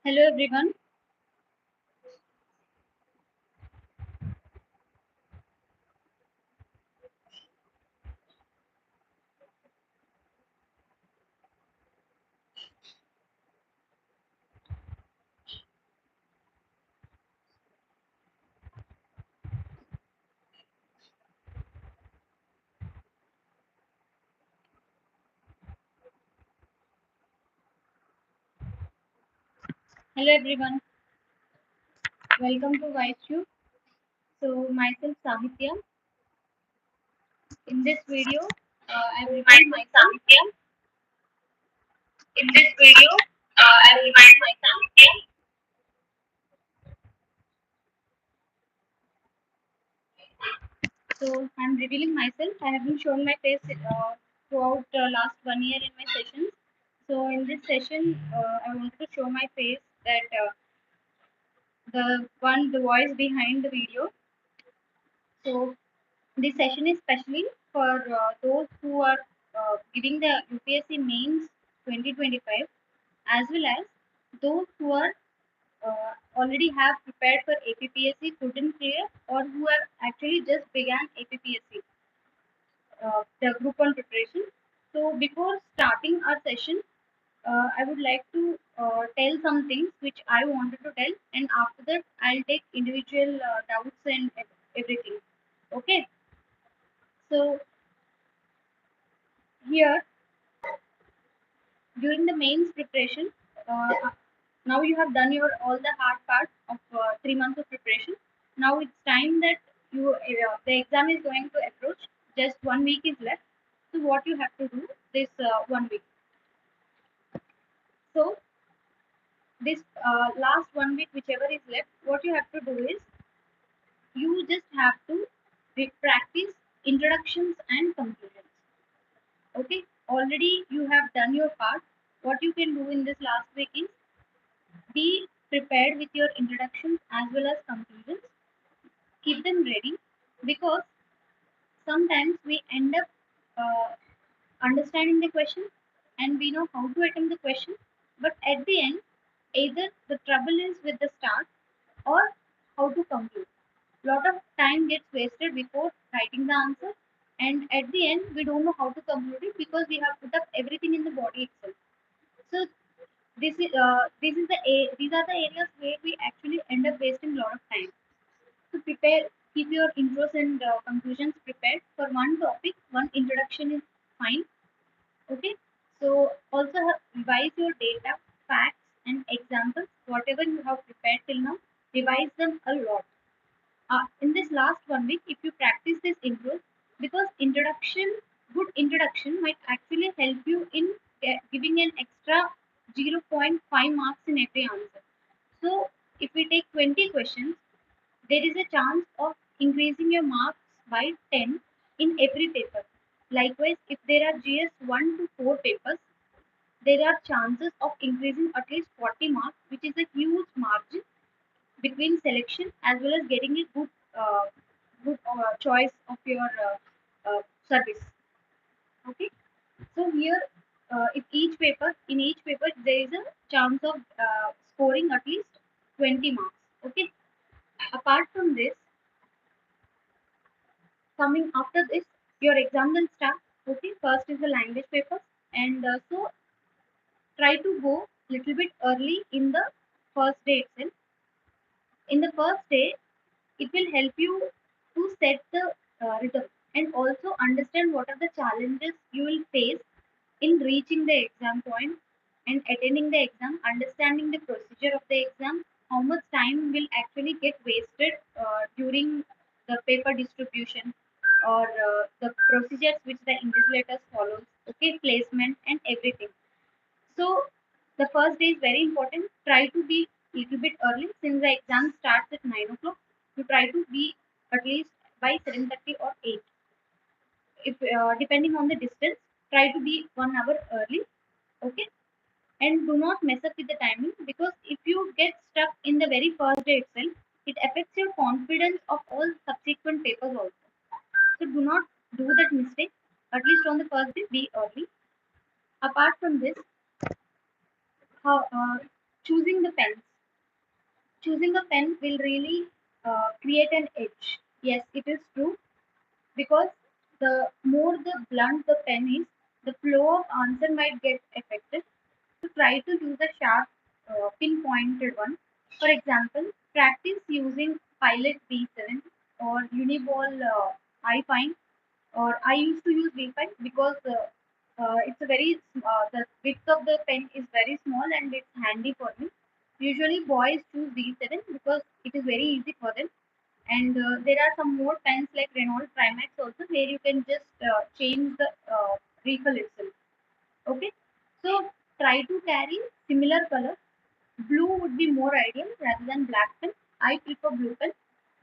Hello everyone. Hello everyone. Welcome to YQ. So myself Sahitya. In this video, I will remind Myself myself. Samithya. In this video, I will remind my Samithya. So I'm revealing myself. I have been showing my face throughout last 1 year in my sessions. So in this session, I wanted to show my face that the voice behind the video. So this session is specially for those who are giving the UPSC Mains 2025, as well as those who are already have prepared for APPSC, couldn't clear, or who have actually just began APPSC, the group 1 preparation. So before starting our session, I would like to tell some things which I wanted to tell, and after that I'll take individual doubts and everything. Okay. So here, during the mains preparation, uh, now you have done your all the hard part of 3 months of preparation. Now it's time that the exam is going to approach. Just 1 week is left. So what you have to do this 1 week. So this last 1 week, whichever is left, what you have to do is you just have to practice introductions and conclusions. Okay, already you have done your part. What you can do in this last week is be prepared with your introductions as well as conclusions. Keep them ready because sometimes we end up uh, understanding the question and we know how to attempt the question, but at the end, either the trouble is with the start or how to conclude. Lot of time gets wasted before writing the answer, and at the end, we don't know how to conclude it because we have put up everything in the body itself. So these are the areas where we actually end up wasting a lot of time. To prepare, keep your intros and conclusions prepared for one topic. One introduction is fine. Okay. So also revise your data, facts, and examples. Whatever you have prepared till now, revise them a lot. In this last 1 week, if you practice this intros, because good introduction might actually help you in giving an extra 0.5 marks in every answer. So if we take 20 questions, there is a chance of increasing your marks by 10 in every paper. Likewise, if there are GS 1 to 4 papers, there are chances of increasing at least 40 marks, which is a huge margin between selection as well as getting a good choice of your service. Okay, so here, if each paper there is a chance of scoring at least 20 marks. Okay, apart from this, coming after this, your exam will start. Okay, first is the language papers, and so try to go little bit early in the first day itself. In the first day, it will help you to set the rhythm and also understand what are the challenges you will face in reaching the exam point and attending the exam, understanding the procedure of the exam, how much time will actually get wasted during the paper distribution or the procedures which the invigilators follows, okay, placement and everything. So the first day is very important. Try to be little bit early since the exam starts at 9 o'clock. You try to be at least by 7:30 or 8. If depending on the distance, try to be 1 hour early. Okay, and do not mess up with the timing because if you get stuck in the very first day itself, it affects your confidence of all subsequent papers also. So do not do that mistake. At least on the first day, be early. Apart from this, how choosing the pens. Choosing a pen will really create an edge. Yes, it is true because the more the blunt the pen is, the flow of answer might get affected. So try to use a sharp, pinpointed one. For example, practice using Pilot B7 or Uniball I find, or I used to use V5 because it's a the width of the pen is very small and it's handy for me. Usually boys choose V7 because it is very easy for them. And there are some more pens like Renault Trimax also where you can just change the refill itself. Okay, so try to carry similar color. Blue would be more ideal rather than black pen. I prefer blue pen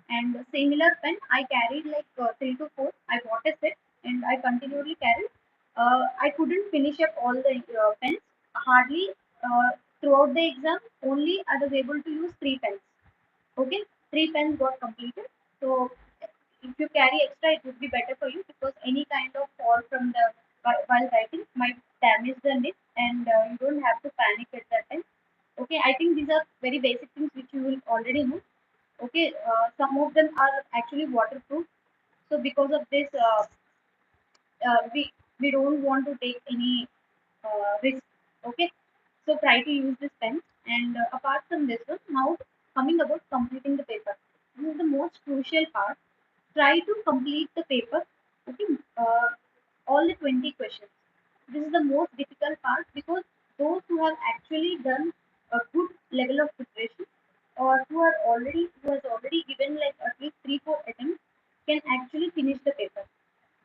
and similar pen I carried like 3 to 4. I bought a set and I continually carried. I couldn't finish up all the pens. Hardly throughout the exam. Only I was able to use 3 pens. Okay, 3 pens got completed. So if you carry extra, it would be better for you because any kind of fall from the while writing might damage the nib, and you don't have to panic at that time. Okay, I think these are very basic things which you will already know. Okay, some of them are actually waterproof, so because of this, we don't want to take any risk. Okay, so try to use this pen. And apart from this one, now coming about completing the paper, this is the most crucial part. Try to complete the paper. Okay, all the 20 questions. This is the most difficult part because those who have actually done a good level of preparation, or who has already given like at least 3 4 attempts, can actually finish the paper.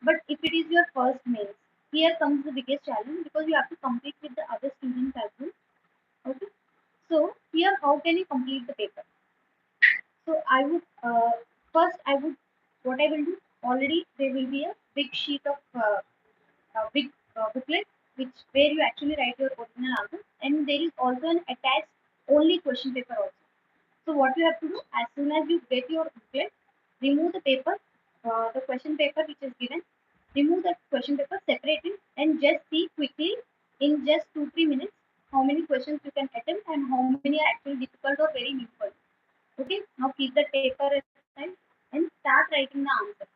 But if it is your first mails, here comes the biggest challenge because you have to compete with the other students as well. Okay, so here how can you complete the paper? So I would first I would what I will do, already there will be a big sheet of a big booklet which where you actually write your original answer, and there is also an attached only question paper also. So what you have to do, as soon as you get your booklet, remove the paper, the question paper which is given, remove that question paper, separate it, and just see quickly in just 2 3 minutes how many questions you can attempt and how many are actually difficult or very new for you. Okay, now keep the paper aside and start writing the answer.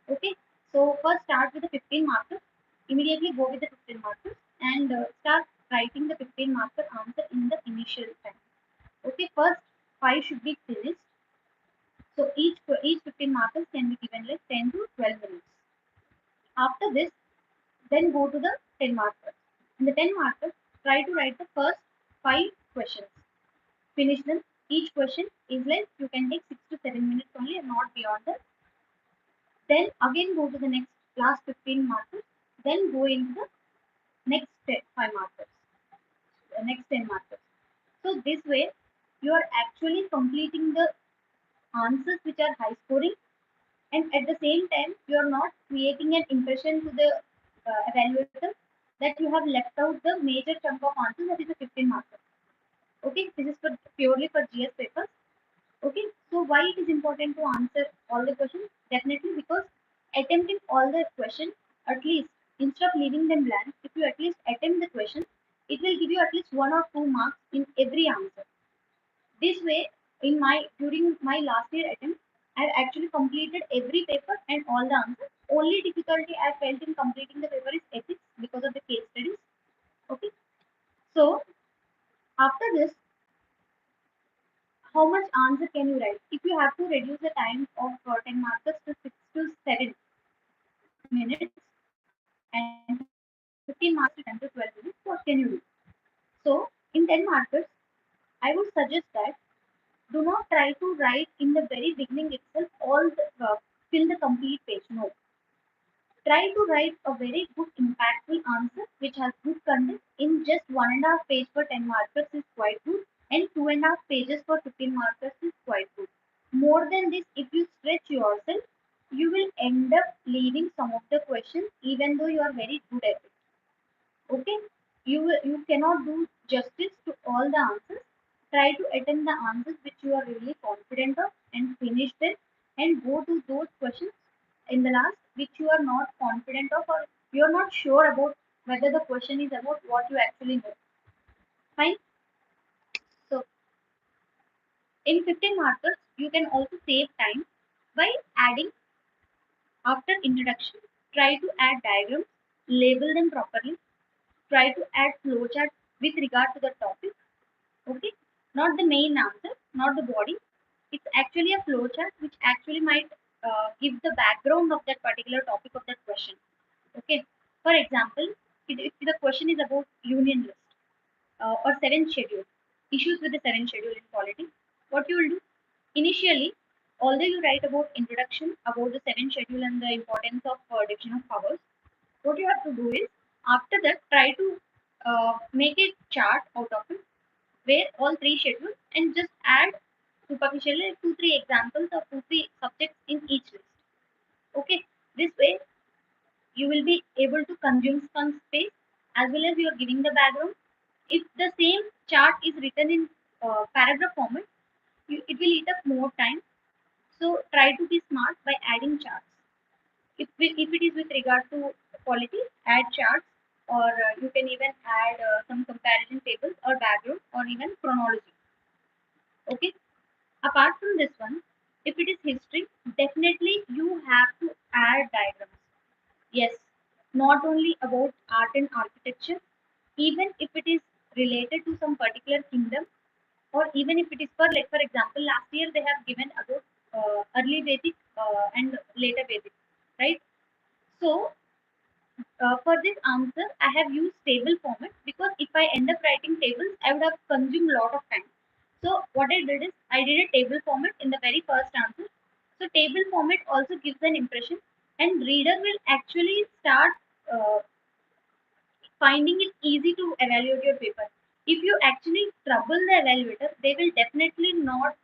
Okay, so first start with the 15 markers. Immediately go with the 15 markers and start writing the 15 marker answer in the initial time. Okay, first 5 should be finished. So each 15 markers can be given like 10 to 12 minutes. After this, then go to the 10 markers. In the 10 markers, try to write the first 5 questions. Finish them. Each question is like you can take 6 to 7 minutes only and not beyond that. Then again go to the next last 15 markers. Then go into the next 5 markers, next 10 markers. So this way, you are actually completing the answers which are high scoring, and at the same time, you are not creating an impression to the evaluator that you have left out the major chunk of answers that is a 15 marker. Okay, this is for purely for GS papers. Okay, so why it is important to answer all the questions? Definitely because attempting all the questions, at least instead of leaving them blank, if you at least attempt the question, it will give you at least 1 or 2 marks in every answer. This way, in my during my last year attempt, I actually completed every paper and all the answers. Only difficulty I felt in completing the paper is ethics because of the case studies. Okay, so after this, how much answer can you write? If you have to reduce the time of 10 markers to 6 to 7 minutes and 15 markers to 10 to 12 minutes, what can you do? So, in 10 markers, I would suggest that do not try to write in the very beginning itself fill the complete page. No, try to write a very good impactful answer which has good content in just 1.5 page for 10 markers is quite good, and 2.5 pages for 15 markers is quite good. More than this, if you stretch yourself, you will end up leaving some of the questions even though you are very good at it. Okay, you cannot do justice to all the answers. Try to attempt the answers which you are really confident of and finish them, and go to those questions in the last which you are not confident of, or you are not sure about whether the question is about what you actually know. Fine. So In 15 markers, you can also save time by adding after introduction. Try to add diagrams, label them properly. Try to add flowchart with regard to the topic. Okay, not the main answer, not the body. It's actually a flowchart which actually might give the background of that particular topic of that question. Okay, for example, if the question is about union list or seventh schedule, issues with the seventh schedule in polity, what you will do initially, although you write about introduction, about the seventh schedule and the importance of division of powers, what you have to do is after that try to make a chart out of it where all three schedules and just add superficially two three examples of two three subjects in each list. Okay, this way you will be able to consume some space as well as you are giving the background. If the same chart is written in paragraph format, it will eat up more time. So try to be smart by adding charts. If it is with regard to quality, add charts, or you can even add some comparison tables or background or even chronology. Okay. Apart from this one, if it is history, definitely you have to add diagrams. Yes, not only about art and architecture, even if it is related to some particular kingdom, or even if it is for like for example, last year they have given about early Vedic and later Vedic, right? So for this answer, I have used table format because if I end up writing tables, I would have consumed a lot of time. So what I did is I did a table format in the very first answer. So table format also gives an impression, and reader will actually start finding it easy to evaluate your paper. If you actually trouble the evaluator, they will definitely not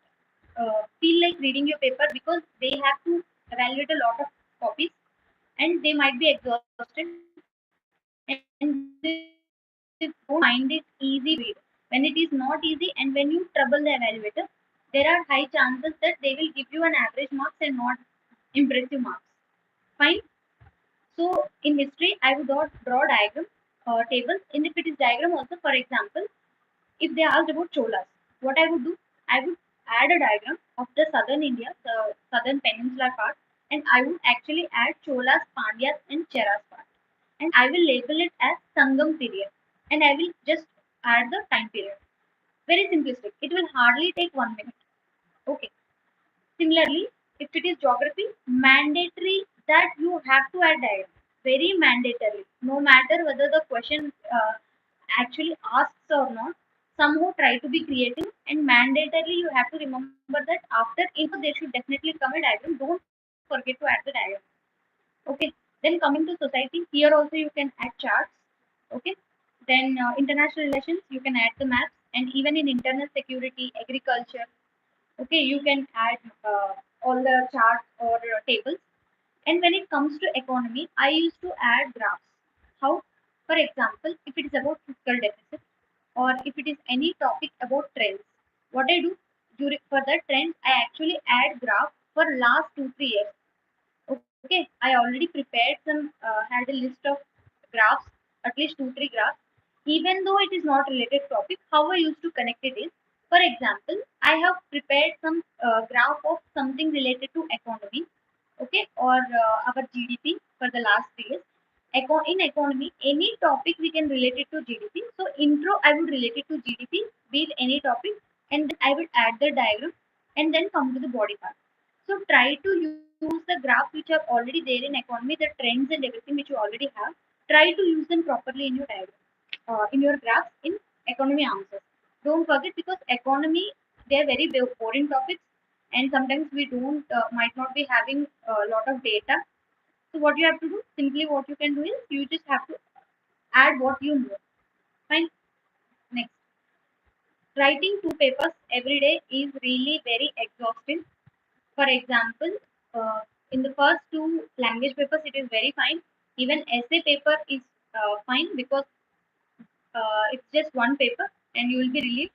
feel like reading your paper because they have to evaluate a lot of copies and they might be exhausted and they don't find it easy to read. When it is not easy and when you trouble the evaluator, there are high chances that they will give you an average marks and not impressive marks. Fine. So in history, I would not draw diagram tables. And if it is diagram also, for example, if they asked about Cholas, what I would do, I would add a diagram of the southern India, the southern peninsula part, and I would actually add Cholas, Pandyas, and Cheras part, and I will label it as Sangam period, and I will just add the time period. Very simplistic. It will hardly take 1 minute. Okay. Similarly, if it is geography, mandatory that you have to add diagram. Very mandatory. No matter whether the question actually asks or not, somehow try to be creative and mandatorily you have to remember that after info there should definitely come a diagram. Don't forget to add the diagram. Okay. Then coming to society, here also you can add charts. Okay. Then international relations, you can add the maps, and even in internal security, agriculture, okay, you can add all the charts or tables. And when it comes to economy, I used to add graphs. How? For example, if it is about fiscal deficit or if it is any topic about trends, what I do during for that trend, I actually add graph for last 2 3 years. Okay, I already prepared some had a list of graphs, at least 2 3 graphs. Even though it is not related topic, how I used to connect it is, for example, I have prepared some graph of something related to economy, okay, or our GDP for the last 3 years. In economy, any topic we can relate it to GDP. So intro, I would relate it to GDP with any topic, and then I would add the diagram, and then come to the body part. So try to use the graphs which are already there in economy, the trends and everything which you already have. Try to use them properly in your diagram, in your graphs in economy answers. Don't forget because economy they are very boring topics, and sometimes we don't might not be having a lot of data. So what you have to do, simply what you can do is you just have to add what you know. Fine. Next, writing 2 papers every day is really very exhausting. For example, uh, in the first two language papers, it is very fine. Even essay paper is fine because it's just one paper and you will be relieved.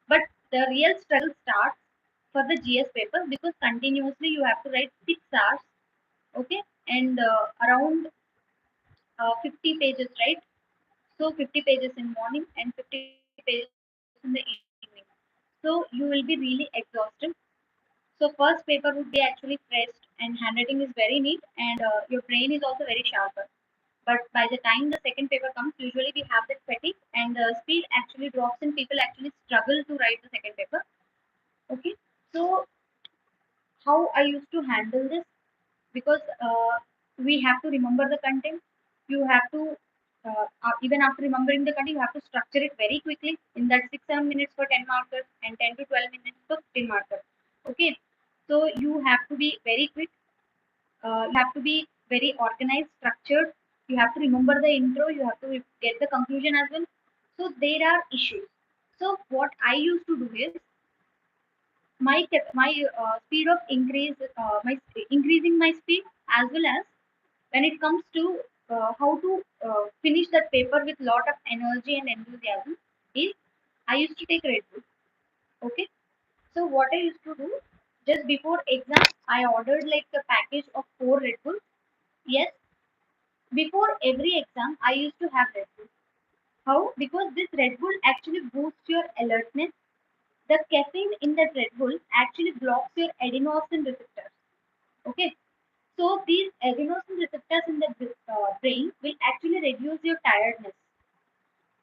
But the real struggle starts for the GS paper because continuously you have to write 6 hours, okay, and around 50 pages, right? So 50 pages in morning and 50 pages in the evening. So So you will be really exhausted. So first paper would be actually pressed and handwriting is very neat and your brain is also very sharper. But by the time the second paper comes, usually we have that fatigue and the speed actually drops and people actually struggle to write the second paper. Okay. So how I used to handle this, because we have to remember the content. You have to even after remembering the content, you have to structure it very quickly in that 6 7 minutes for 10 markers and 10 to 12 minutes for 15 markers. Okay, so you have to be very quick. You have to be very organized, structured. You have to remember the intro. You have to get the conclusion as well. So there are issues. So what I used to do is my speed of increasing my speed, as well as when it comes to how to finish that paper with lot of energy and enthusiasm, is I used to take Red Bull. Okay, so what I used to do, just before exam I ordered like a package of 4 Red Bulls. Yes, before every exam I used to have Red Bull. How? Because this Red Bull actually boosts your alertness. The caffeine in that Red Bull actually blocks your adenosine receptors. Okay, so these adenosine receptors in the brain will actually reduce your tiredness.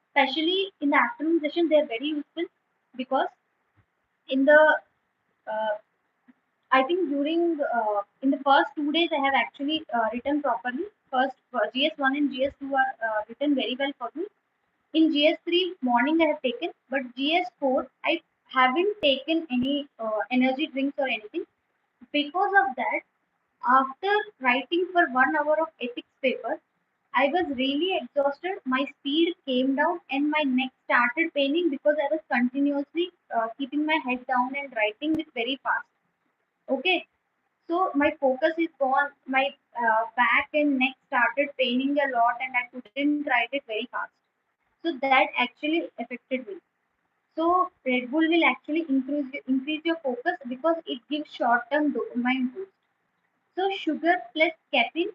Especially in the afternoon session, they are very useful because in the uh, I think during in the first 2 days I have actually written properly. First GS1 and GS2 are written very well for me. In GS3 morning I have taken, but GS4 I haven't taken any energy drinks or anything. Because of that, after writing for 1 hour of ethics paper, I was really exhausted. My speed came down and my neck started paining because I was continuously keeping my head down and writing it very fast. Okay, so my focus is gone. My back and neck started paining a lot, and I couldn't write it very fast. So that actually affected me. So Red Bull will actually increase your focus because it gives short term dopamine boost. So sugar plus caffeine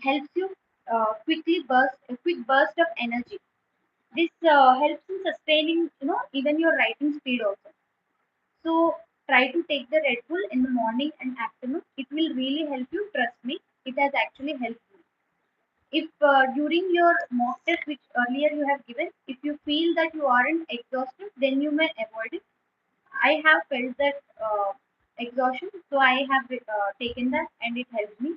helps you a quick burst of energy. This helps in sustaining, even your writing speed also. So try to take the Red Bull in the morning and afternoon. It will really help you. Trust me, it has actually helped me. If during your mock test, which earlier you have given, if you feel that you aren't exhausted, then you may avoid it. I have felt that exhaustion, so I have taken that and it helped me.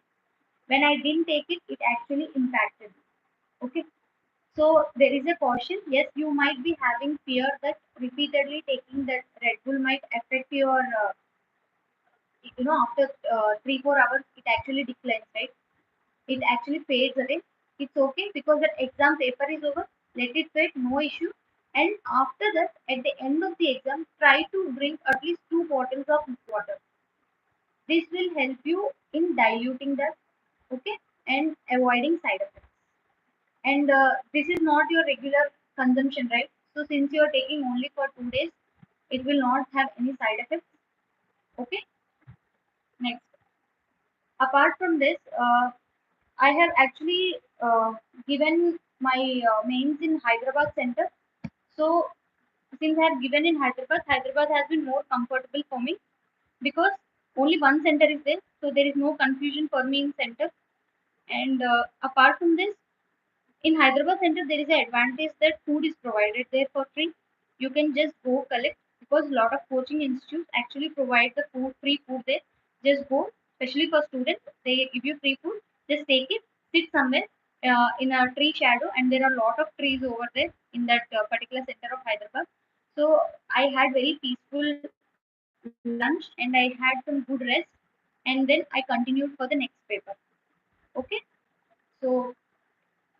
When I didn't take it, it actually impacted me. Okay, so there is a caution. Yes, you might be having fear that repeatedly taking that Red Bull might affect your, after 3 4 hours, it actually declines, right? It actually fades away. It's okay because the exam paper is over. Let it fade, no issue. And after that, at the end of the exam, try to drink at least 2 bottles of water. This will help you in diluting that, okay, and avoiding side effects. And this is not your regular consumption, right? So since you are taking only for 2 days, it will not have any side effects. Okay. Next, apart from this, I have actually given my mains in Hyderabad center. So since I have given in Hyderabad, Hyderabad has been more comfortable for me because only one center is there, so there is no confusion for me in center. And apart from this, in Hyderabad center, there is an advantage that food is provided there for free. You can just go collect because a lot of coaching institutes actually provide the free food there. Just go, especially for students, they give you free food. Just take it, sit somewhere in a tree shadow, and there are a lot of trees over there in that particular center of Hyderabad. So I had very peaceful lunch and I had some good rest, and then I continued for the next paper. Okay, so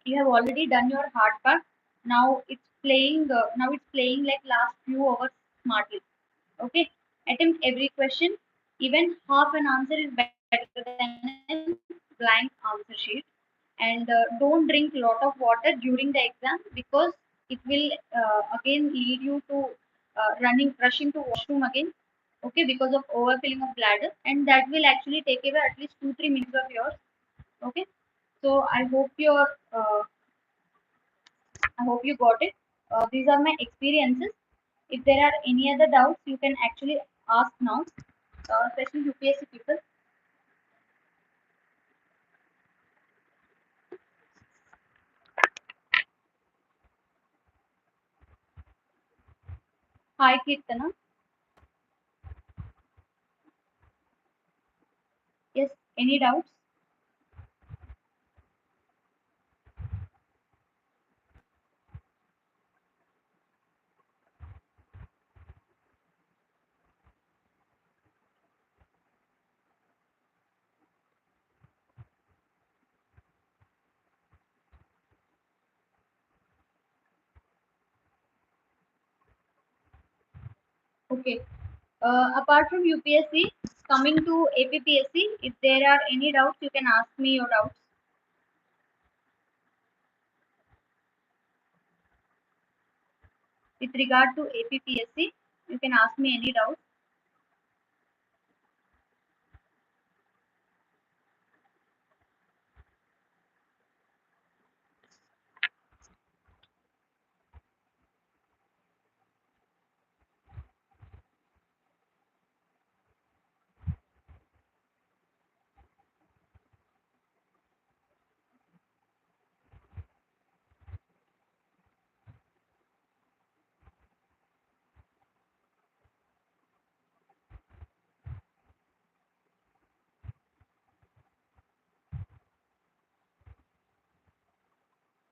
you have already done your hard part. Now it's playing like last few hours smartly. Okay, attempt every question. Even half an answer is better than a blank answer sheet. And don't drink lot of water during the exam because it will again lead you to rushing to washroom again. Okay, because of overfilling of bladder, and that will actually take away at least 2 3 minutes of yours. Okay, so I hope you got it. These are my experiences. If there are any other doubts, you can actually ask now, especially UPSC people. Hi, Kirtana. Yes, any doubts? Okay. Apart from UPSC, coming to APPSC, if there are any doubts, you can ask me your doubts. With regard to APPSC, you can ask me any doubts.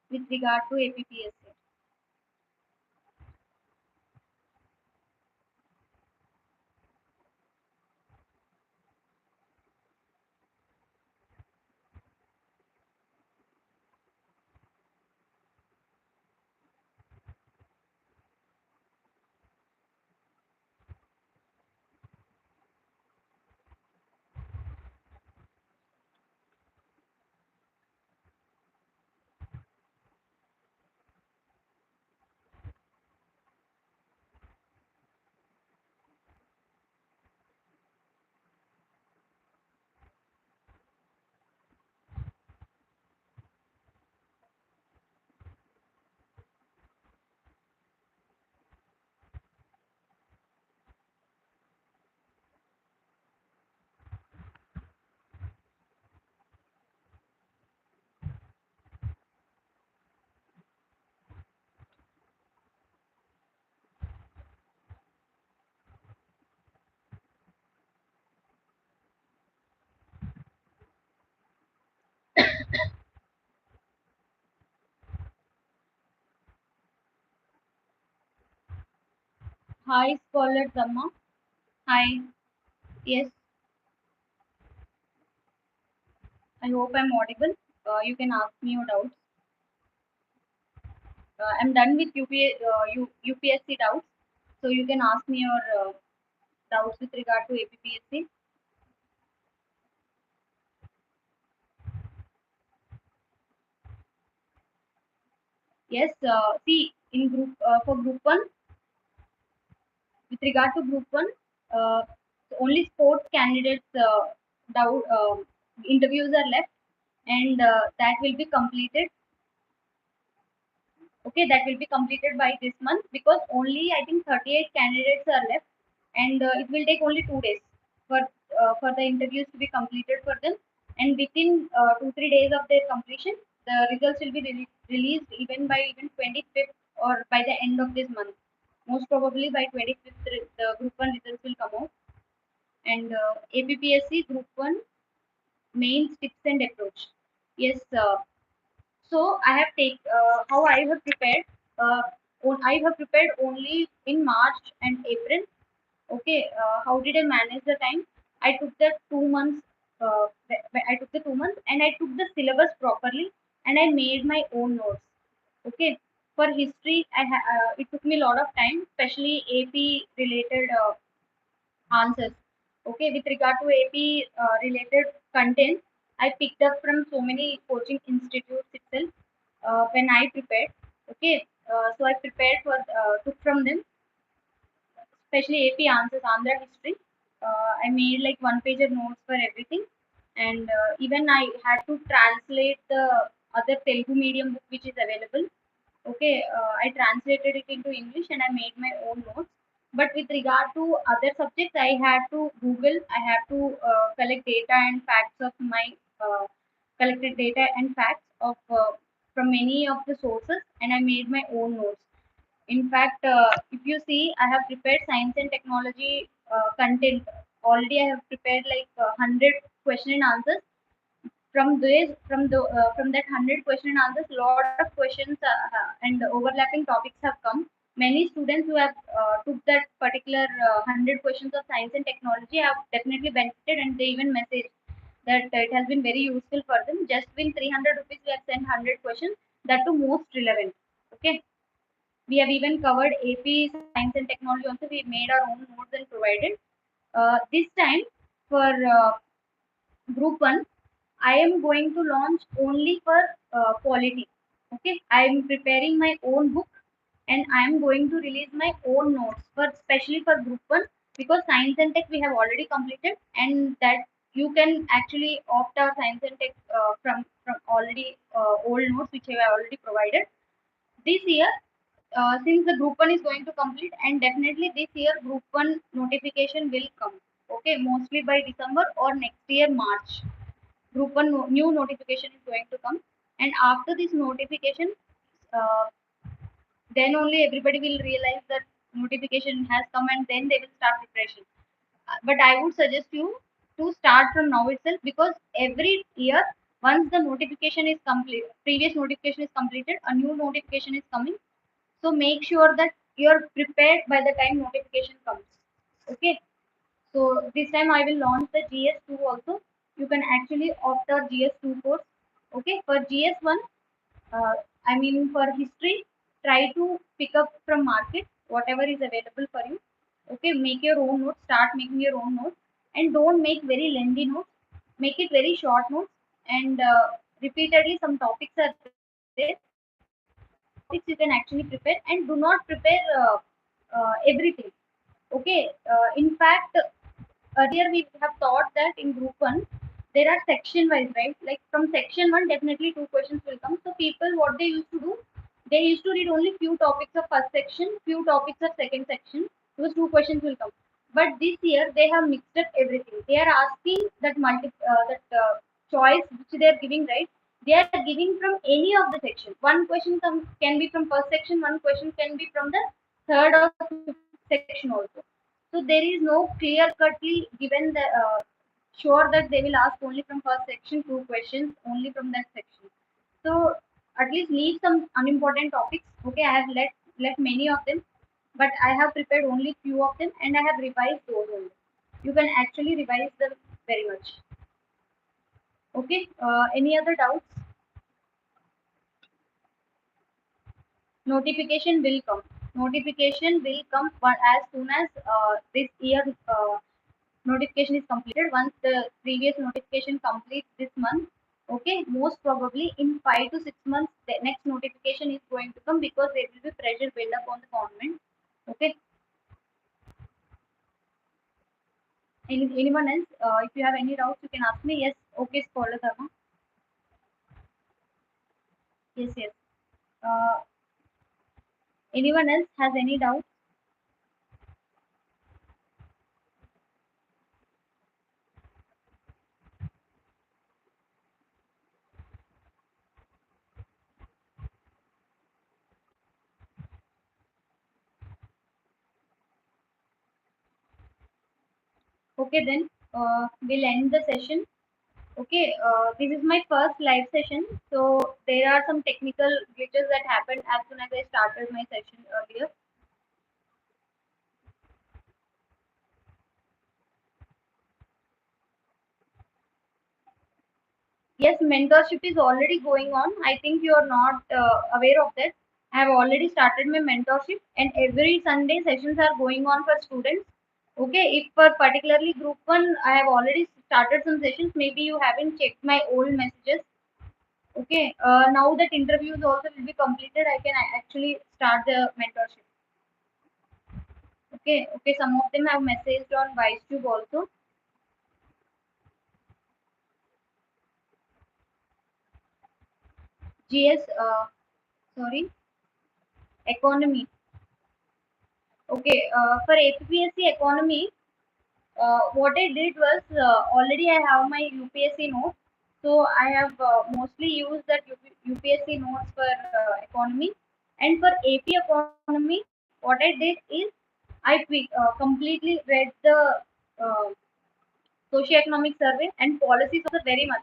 With regard to APPSC. Hi, Scholar Dhamma. Hi. Yes, I hope I'm audible. You can ask me your doubts. I'm done with UPSC doubts, so you can ask me your doubts with regard to APPSC. Yes, see, in for group one, with regard to group one, uh, only sports candidates interviews are left, and that will be completed. Okay, that will be completed by this month because only I think 38 candidates are left, and it will take only 2 days for the interviews to be completed for them, and within 2 3 days of their completion, the results will be released even by even 25th or by the end of this month. Most probably by 25th, the group one results will come out, and APPSC group one mains tips and approach. Yes, so I have take how I have prepared. Uh, I have prepared only in March and April. Okay, how did I manage the time? I took the 2 months. I took the 2 months and I took the syllabus properly and I made my own notes. Okay, for history, it took me a lot of time, especially AP related answers. Okay, with regard to AP related content, I picked up from so many coaching institutes itself when I prepared. Okay, so I prepared for took from them, especially AP answers, Andhra history. I made like one pager notes for everything, and even I had to translate the other Telugu medium book which is available. Okay, I translated it into English and I made my own notes. But with regard to other subjects, I had to Google, I have to collect data and facts of my uh, collected data and facts of from many of the sources, and I made my own notes. In fact, if you see, I have prepared science and technology content. Already I have prepared like 100 question and answers. From that 100 question and answers, lot of questions and overlapping topics have come. Many students who have took that particular 100 questions of science and technology have definitely benefited, and they even message that it has been very useful for them. Just with 300 rupees, we have sent 100 questions, that to most relevant. Okay, we have even covered AP Science and Technology also. We made our own notes and provided. This time for group 1, I am going to launch only for quality. Okay, I am preparing my own book and I am going to release my own notes for especially for group 1, because science and tech we have already completed, and that you can actually opt out science and tech from already old notes which I have already provided. This year, since the group 1 is going to complete, and definitely this year group 1 notification will come. Okay, mostly by December or next year March, group 1 new notification is going to come. And after this notification, uh, then only everybody will realize that notification has come, and then they will start preparation. But I would suggest you to start from now itself, because every year, once the notification is complete, previous notification is completed, a new notification is coming. So make sure that you're prepared by the time notification comes. Okay, so this time I will launch the GS2 also. You can actually opt for GS2 course. Okay, for GS1, uh, I mean for history, try to pick up from market whatever is available for you. Okay, make your own notes, start making your own notes, and don't make very lengthy notes. Make it very short notes, and repeatedly some topics are there. Those topics you can actually prepare, and do not prepare everything. Okay, in fact, earlier we have thought that in group 1 there are section wise, right? Like from section 1 definitely two questions will come. So people, what they used to do, they used to read only few topics of first section, few topics of second section, because two questions will come. But this year they have mixed up everything. They are asking that choice which they are giving, right? They are giving from any of the section. One question can be from first section, one question can be from the third or fifth section also. So there is no clear cutly given the sure that they will ask only from first section two questions only from that section. So at least leave some unimportant topics. Okay, I have left many of them, but I have prepared only few of them, and I have revised those only. You can actually revise them very much. Okay, any other doubts? Notification will come. Notification will come as soon as this year notification is completed. Once the previous notification completes this month, okay, most probably in 5 to 6 months the next notification is going to come, because there will be pressure build up on the government. Okay, anyone else, if you have any doubts you can ask me. Yes, okay, scholar Dharma. Yes, yes. uh, Anyone else has any doubt? Okay, then we'll end the session. Okay, this is my first live session, so there are some technical glitches that happened as soon as I started my session earlier. Yes, mentorship is already going on. I think you are not aware of that. I have already started my mentorship, and every Sunday sessions are going on for students. Okay, if for particularly group 1, I have already started some sessions. Maybe you haven't checked my old messages. Okay, now that interviews also will be completed, I can actually start the mentorship. Okay, okay. Some of them have messaged on ViceTube also. GS, sorry. Economy. Okay, for APPSC economy, what I did was already I have my UPSC notes, so I have mostly used that UPSC notes for economy, and for AP economy, what I did is completely read the uh, socioeconomic survey and policies of the very much.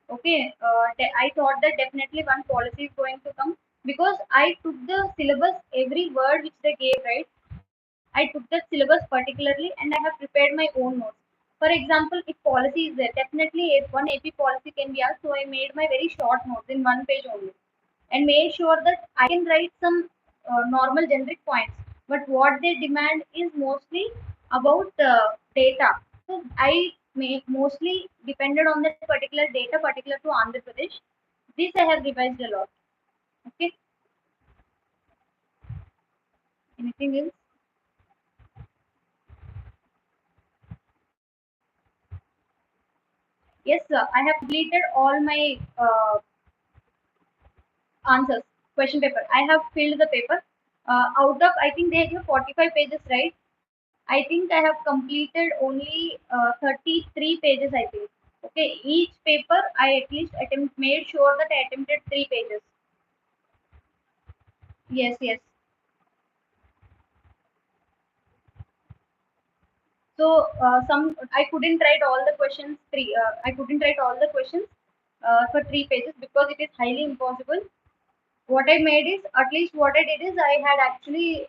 Okay, I thought that definitely one policy is going to come because I took the syllabus, every word which they gave, right? I took that syllabus particularly and I have prepared my own notes. For example, if policy is there, definitely if one AP policy can be asked, so I made my very short notes in one page only and made sure that I can write some normal generic points. But what they demand is mostly about data. So mostly depended on that particular data, particular to Andhra Pradesh. This I have revised a lot. Okay. Anything else? Yes, sir. I have completed all my answers, question paper. I have filled the paper. Out of I think they give 45 pages, right? I think I have completed only 33 pages. I think. Okay, each paper I at least made sure that I attempted 3 pages. Yes, yes. So some I couldn't write all the questions. I couldn't write all the questions for 3 pages because it is highly impossible. What I made is at least what I did is I had actually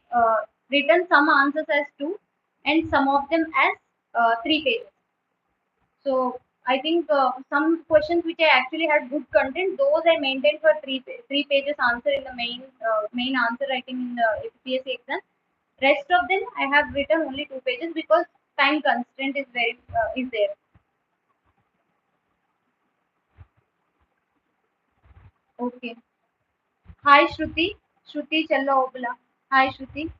written some answers as two and some of them as 3 pages. So I think some questions which I actually had good content, those I maintained for 3 pages answer in the main answer writing in the APPSC exam. Rest of them I have written only 2 pages because time constraint is there. Okay. Hi Shruti, Shruti Challa Obala. Hi Shruti.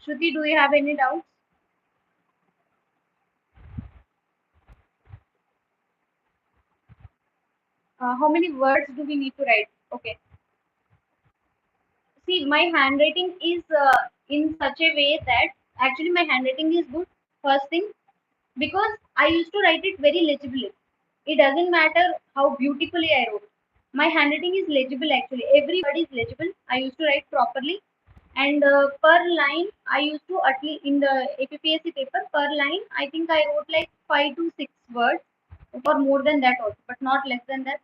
Shruti, do you have any doubts? How many words do we need to write? Okay. See, my handwriting is in such a way that actually my handwriting is good. First thing, because I used to write it very legibly. It doesn't matter how beautifully I wrote. My handwriting is legible actually. Every word is legible. I used to write properly. And per line, I used to at least in the APPSC paper per line, I think I wrote like 5 to 6 words, or more than that also, but not less than that.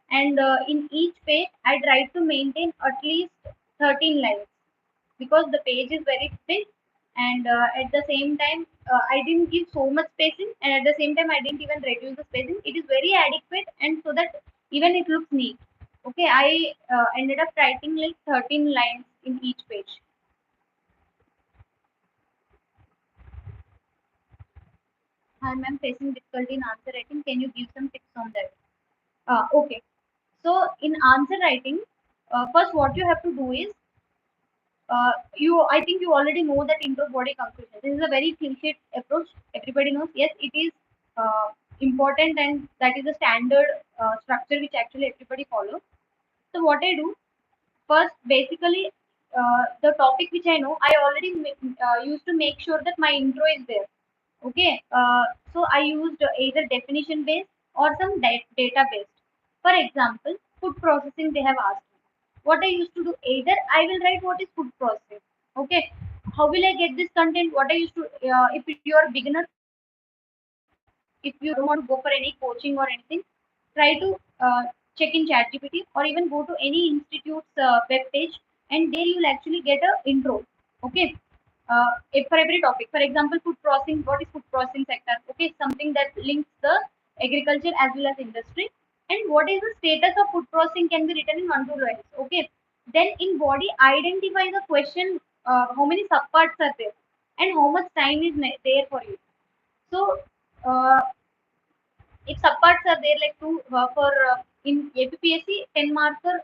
And in each page, I tried to maintain at least 13 lines because the page is very big, and at the same time, I didn't give so much spacing, and at the same time, I didn't even reduce the spacing. It is very adequate, and so that even it looks neat. Okay, I ended up writing like 13 lines in each page. Hi, ma'am, facing difficulty in answer writing. Can you give some tips on that? Okay. So in answer writing, first what you have to do is I think you already know that intro body conclusion. This is a very cliched approach. Everybody knows. Yes, it is uh, important, and that is a standard structure which actually everybody follows. So what I do first, basically, the topic which I know, I already used to make sure that my intro is there. Okay, so I used either definition based or some data based. For example, food processing they have asked me. What I used to do, either I will write what is food processing. Okay, how will I get this content? What I used to, if you are a beginner, if you don't want to go for any coaching or anything, try to check in ChatGPT or even go to any institute's web page, and there you will actually get a intro. Okay, for every topic. For example, food processing. What is food processing sector? Okay, something that links the agriculture as well as industry. And what is the status of food processing can be written in 1 to 2 lines. Okay. Then in body, identify the question. How many subparts are there, and how much time is there for you. So uh, if subparts are there like two for in APPSC 10 marker,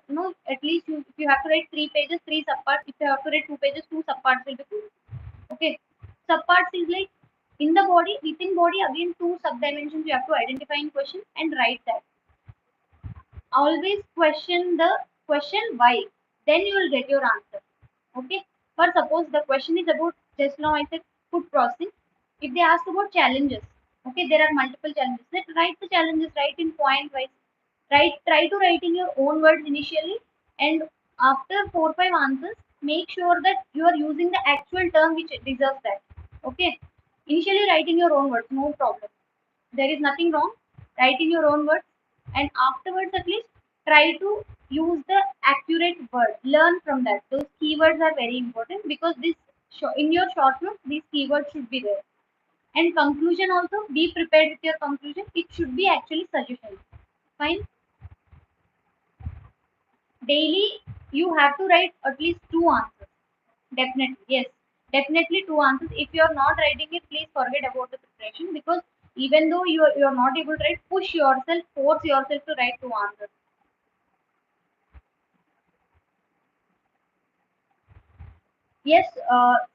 at least if you have to write 3 pages, 3 subparts. If you have to write 2 pages, 2 subparts will be good. Okay. Subparts is like in the body, within body, again two subdimensions you have to identify in question and write that. Always question the question why, then you will get your answer. Okay. For suppose the question is about, just now I said, food processing. If they ask about challenges, okay, there are multiple challenges. Let write the challenges, write in point wise. Try to write in your own words initially, and after 4 5 answers, make sure that you are using the actual term which deserves that. Okay. Initially write in your own words, no problem. There is nothing wrong. Write in your own words, and afterwards at least try to use the accurate word. Learn from that. Those keywords are very important because this in your short notes these keywords should be there. And conclusion also, be prepared with your conclusion. It should be actually suggestions. Fine. Daily you have to write at least two answers. Definitely, yes. Definitely two answers. If you are not writing it, please forget about the preparation, because even though you are not able to write, push yourself, force yourself to write two answers. Yes,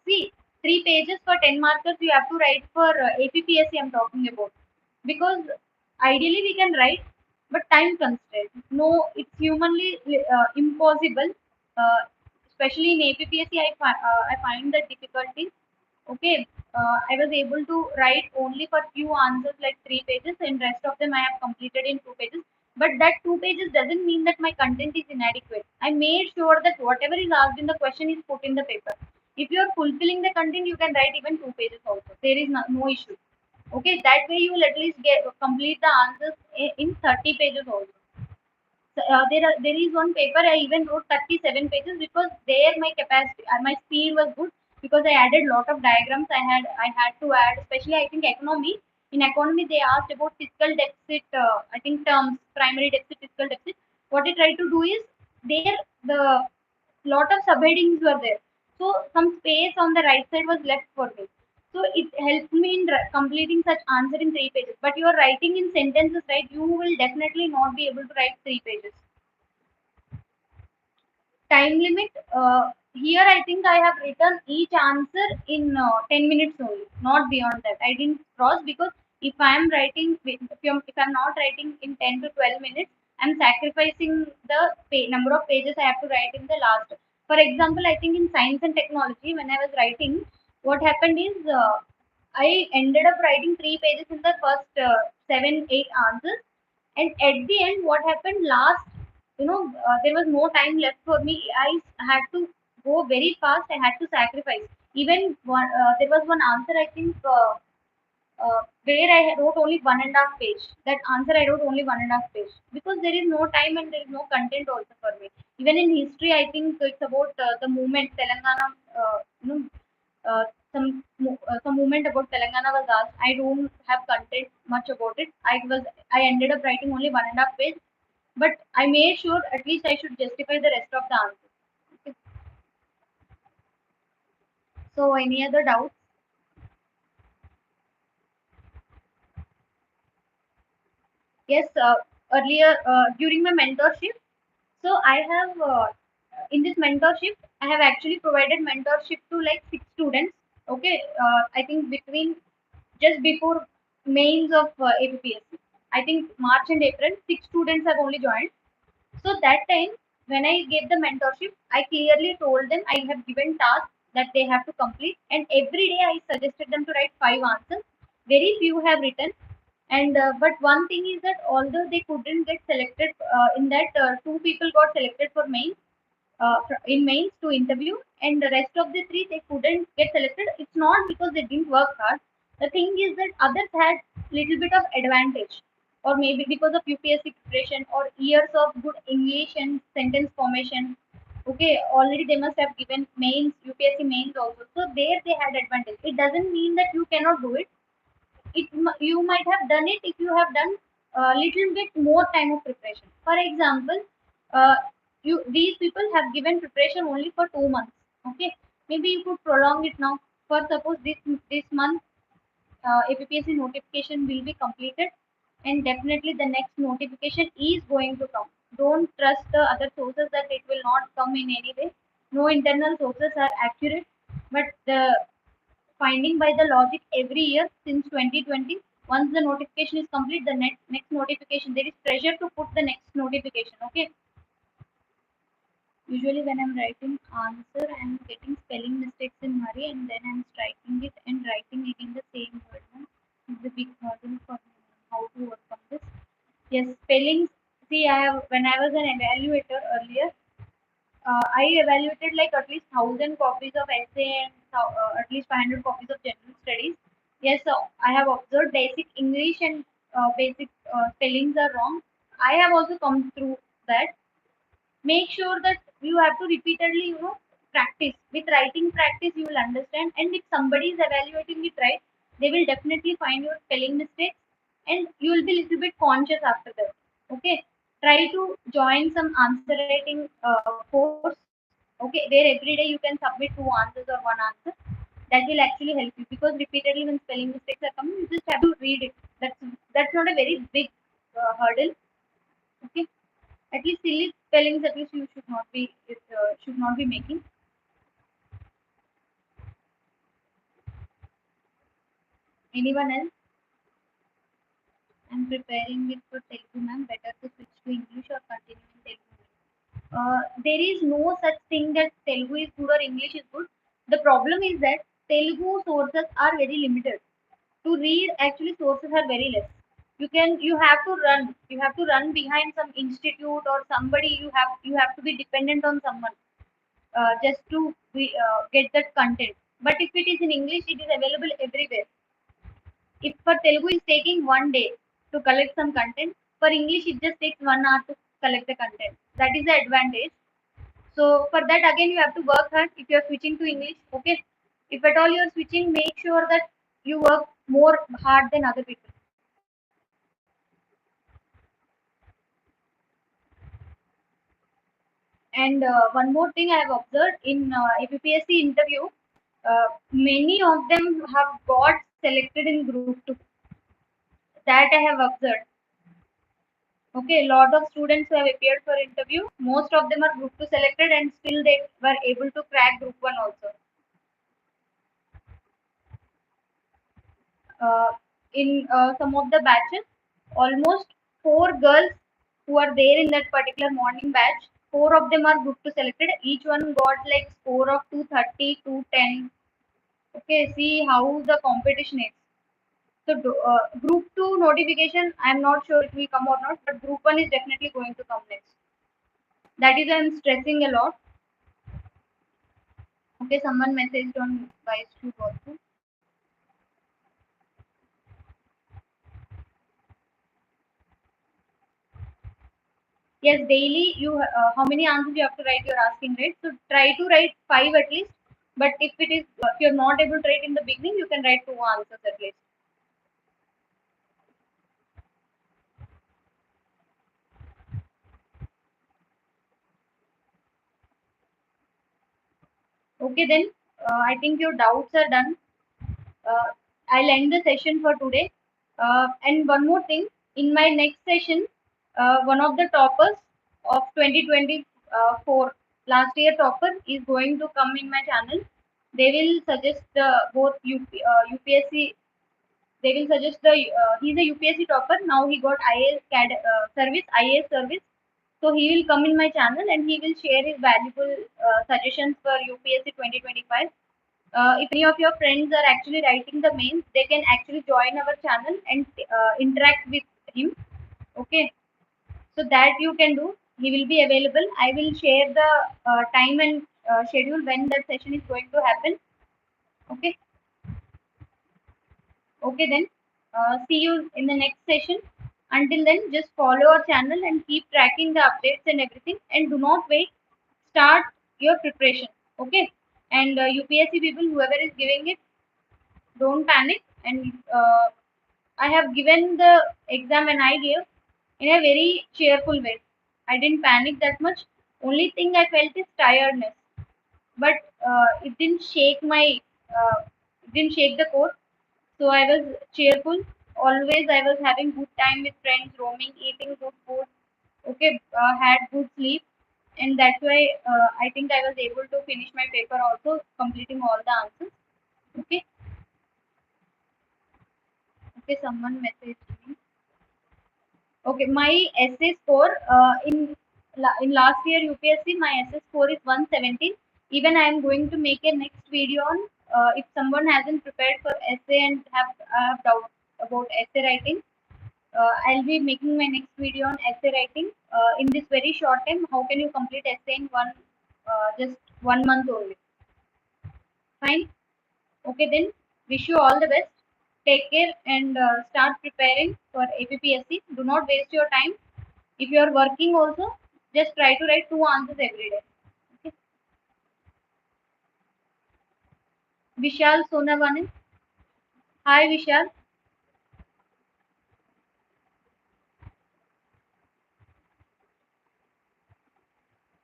see, 3 pages for 10 markers you have to write for APPSC I'm talking about. Because ideally we can write, but time constraint. No, it's humanly impossible. Uh, Especially in APPSC, I find the difficulty. Okay, I was able to write only for few answers like 3 pages, and rest of them I have completed in 2 pages. But that 2 pages doesn't mean that my content is inadequate. I made sure that whatever is asked in the question is put in the paper. If you are fulfilling the content, you can write even 2 pages also. There is no issue. Okay, that way you will at least get complete the answers in 30 pages also. There is one paper I even wrote 37 pages because there my capacity, my speed was good, because I added lot of diagrams. I had to add, especially I think economy. In economy they asked about fiscal deficit. I think terms, primary deficit, fiscal deficit. What I tried to do is, there the lot of subheadings were there, so some space on the right side was left for me. So it helped me in completing such answer in 3 pages. But you are writing in sentences, right? You will definitely not be able to write 3 pages. Time limit, here I think I have written each answer in 10 minutes only, not beyond that. I didn't cross, because if I am writing, if I'm not writing in 10 to 12 minutes, I'm sacrificing the number of pages I have to write in the last. For example, I think in science and technology, when I was writing, what happened is, I ended up writing 3 pages in the first 7 8 answers, and at the end what happened last, there was no time left for me. I had to go very fast. I had to sacrifice. Even there was one answer, I think, where I wrote only 1.5 page. That answer I wrote only 1.5 page, because there is no time and there is no content also for me. Even in history, I think it's about the movement Telangana. You know, uh, some movement about Telangana was asked. I don't have content much about it. I ended up writing only 1.5 page, but I made sure at least I should justify the rest of the answer. Okay. So, any other doubts? Yes, earlier during my mentorship, so I have in this mentorship, I have actually provided mentorship to like 6 students. Okay, I think between just before mains of APPSC, I think March and April, 6 students have only joined. So that time, when I gave the mentorship, I clearly told them I have given tasks that they have to complete, and every day I suggested them to write 5 answers. Very few have written, and but one thing is that although they couldn't get selected in that, two people got selected for main, in mains to interview, and the rest of the three they couldn't get selected. It's not because they didn't work hard. The thing is that others had little bit of advantage, or maybe because of UPSC preparation or years of good English and sentence formation. Okay, already they must have given mains, UPSC mains also. So there they had advantage. It doesn't mean that you cannot do it. You might have done it if you have done a little bit more time of preparation. For example, uh, you these people have given preparation only for 2 months. Okay, maybe you could prolong it now. For suppose this month, APPSC notification will be completed, and definitely the next notification is going to come. Don't trust the other sources that it will not come in any way. No internal sources are accurate, but the finding by the logic every year since 2020, once the notification is complete, the next notification, there is pressure to put the next notification. Okay, Usually when I'm writing answer, I'm getting spelling mistakes in hurry and then I'm striking it and writing again the same word. No? It's a big hurdle for me. How to overcome this? Yes, spellings. See, I have when I was an evaluator earlier, I evaluated like at least 1,000 copies of essay and at least 500 copies of general studies. Yes, so I have observed basic English and basic spellings are wrong. I have also come through that. Make sure that you have to repeatedly, practice. With writing practice, you will understand. And if somebody is evaluating it right, they will definitely find your spelling mistakes, and you will be a little bit conscious after that. Okay, try to join some answer writing course. Okay, where every day you can submit two answers or one answer. That will actually help you, because repeatedly when spelling mistakes are coming, you just have to read it. That's not a very big hurdle. Okay, at least silly spellings, at least you should not be making. Anyone else? I'm preparing it for Telugu, ma'am. Better to switch to English or continue in Telugu. There is no such thing that Telugu is good or English is good. The problem is that Telugu sources are very limited. To read, actually sources are very less. You have to run. You have to run behind some institute or somebody. You have to be dependent on someone just to get that content. But if it is in English, it is available everywhere. If for Telugu is taking one day to collect some content, for English it just takes 1 hour to collect the content. That is the advantage. So for that again you have to work hard if you are switching to English. Okay. If at all you are switching, make sure that you work more hard than other people. And one more thing I have observed in APPSC interview, many of them have got selected in group 2. That I have observed. Okay, a lot of students who have appeared for interview, most of them are group 2 selected and still they were able to crack group 1 also. Uh, in some of the batches, almost 4 girls who are there in that particular morning batch, 4 of them are group 2 selected. Each one got like score of 230, 210. Okay, see how the competition is. So group 2 notification, I am not sure it will come or not, but group 1 is definitely going to come next. That is why I am stressing a lot. Okay, someone messaged on Vice Tube also. Yes, daily how many answers you have to write? You're asking, right? So try to write 5 at least. But if you're not able to write in the beginning, you can write 2 answers at least. Okay, then I think your doubts are done. uh, I'll end the session for today. And one more thing, in my next session, one of the toppers of 2024, last year topper, is going to come in my channel. They will suggest both UPSC. They will suggest he's a UPSC topper. Now he got IAS service, IAS service. So he will come in my channel and he will share his valuable suggestions for UPSC 2025. If any of your friends are actually writing the mains, they can actually join our channel and interact with him. Okay, so that you can do. He will be available. I will share the time and schedule when that session is going to happen. Okay, okay then. See you in the next session. Until then, just follow our channel and keep tracking the updates and everything. And do not wait. Start your preparation. Okay, and UPSC people, whoever is giving it, don't panic. And I have given the exam and I gave in a very cheerful way. I didn't panic that much. Only thing I felt is tiredness, but it didn't shake the core. So I was cheerful. Always I was having good time with friends, roaming, eating good food. Okay, had good sleep, and that's why I think I was able to finish my paper also, completing all the answers. Okay, okay, someone messaged me. Okay, my essay score in in last year UPSC my SS score is 117. Even I am going to make a next video on if someone hasn't prepared for essay and have doubt about essay writing. I'll be making my next video on essay writing. In this very short time, how can you complete essay in just 1 month only? Fine. Okay then. Wish you all the best. Take care and start preparing for APPSC. Do not waste your time. If you are working also, just try to write two answers every day. Okay. Vishal Sonavani. Hi Vishal.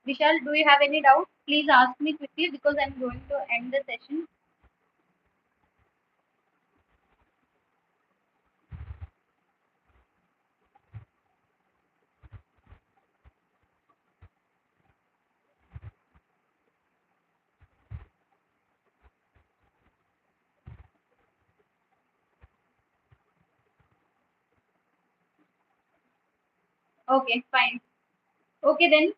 Vishal, do you have any doubt? Please ask me quickly because I'm going to end the session. Okay, fine. Okay then.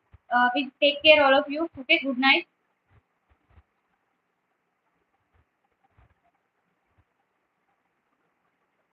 We take care all of you. Okay, good night.